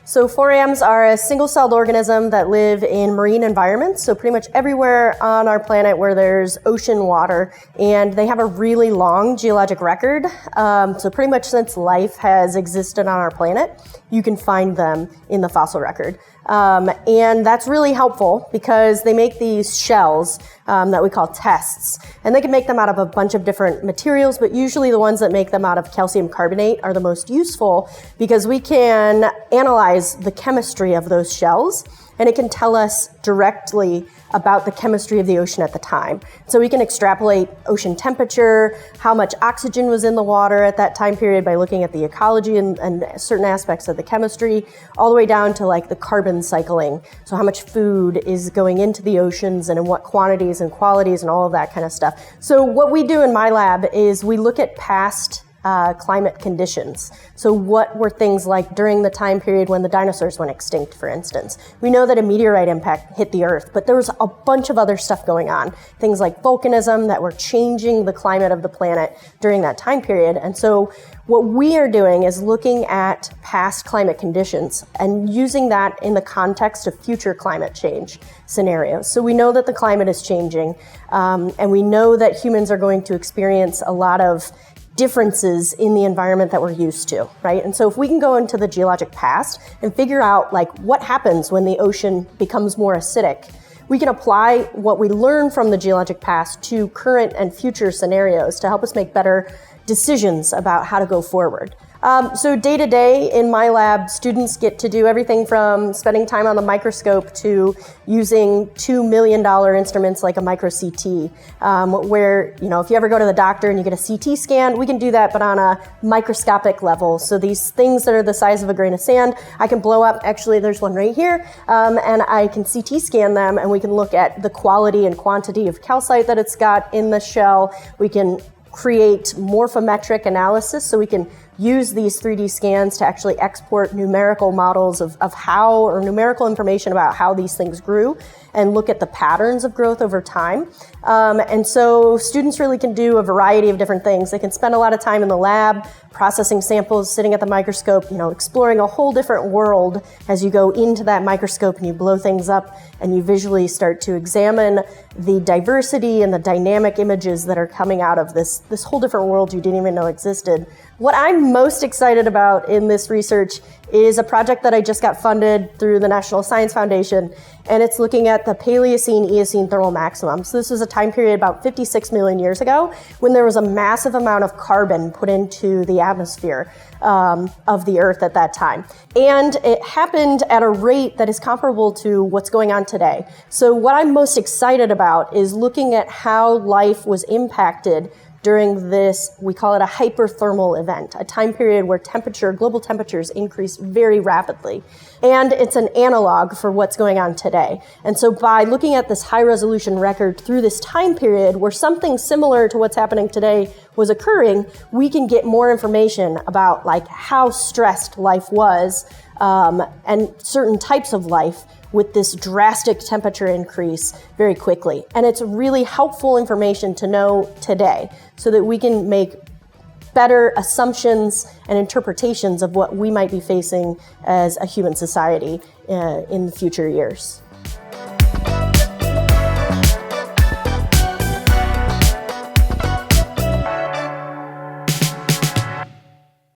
So forams are a single-celled organism that live in marine environments, so pretty much everywhere on our planet where there's ocean water, and they have a really long geologic record. So pretty much since life has existed on our planet, you can find them in the fossil record. And that's really helpful because they make these shells that we call tests. And they can make them out of a bunch of different materials, but usually the ones that make them out of calcium carbonate are the most useful because we can analyze the chemistry of those shells, and it can tell us directly about the chemistry of the ocean at the time. So we can extrapolate ocean temperature, how much oxygen was in the water at that time period by looking at the ecology and certain aspects of the chemistry, all the way down to like the carbon cycling. So how much food is going into the oceans and in what quantities and qualities and all of that kind of stuff. So what we do in my lab is we look at past climate conditions. So what were things like during the time period when the dinosaurs went extinct, for instance? We know that a meteorite impact hit the Earth, but there was a bunch of other stuff going on. Things like volcanism that were changing the climate of the planet during that time period. And so what we are doing is looking at past climate conditions and using that in the context of future climate change scenarios. So we know that the climate is changing, and we know that humans are going to experience a lot of differences in the environment that we're used to, right? And so if we can go into the geologic past and figure out like what happens when the ocean becomes more acidic, we can apply what we learn from the geologic past to current and future scenarios to help us make better decisions about how to go forward. So day to day in my lab, students get to do everything from spending time on the microscope to using $2 million instruments like a micro CT, where, you know, if you ever go to the doctor and you get a CT scan, we can do that, but on a microscopic level. So these things that are the size of a grain of sand, I can blow up, actually there's one right here, and I can CT scan them, and we can look at the quality and quantity of calcite that it's got in the shell. We can create morphometric analysis, so we can use these 3D scans to actually export numerical models of how, or numerical information about how these things grew, and look at the patterns of growth over time. And so students really can do a variety of different things. They can spend a lot of time in the lab, processing samples, sitting at the microscope, you know, exploring a whole different world as you go into that microscope and you blow things up and you visually start to examine the diversity and the dynamic images that are coming out of this whole different world you didn't even know existed. What I'm most excited about in this research is a project that I just got funded through the National Science Foundation, and it's looking at the Paleocene-Eocene thermal maximum. So this was a time period about 56 million years ago when there was a massive amount of carbon put into the atmosphere of the Earth at that time. And it happened at a rate that is comparable to what's going on today. So what I'm most excited about is looking at how life was impacted during this, we call it a hyperthermal event, a time period where global temperatures increase very rapidly. And it's an analog for what's going on today. And so by looking at this high resolution record through this time period where something similar to what's happening today was occurring, we can get more information about like how stressed life was, and certain types of life with this drastic temperature increase very quickly. And it's really helpful information to know today so that we can make better assumptions and interpretations of what we might be facing as a human society in the future years.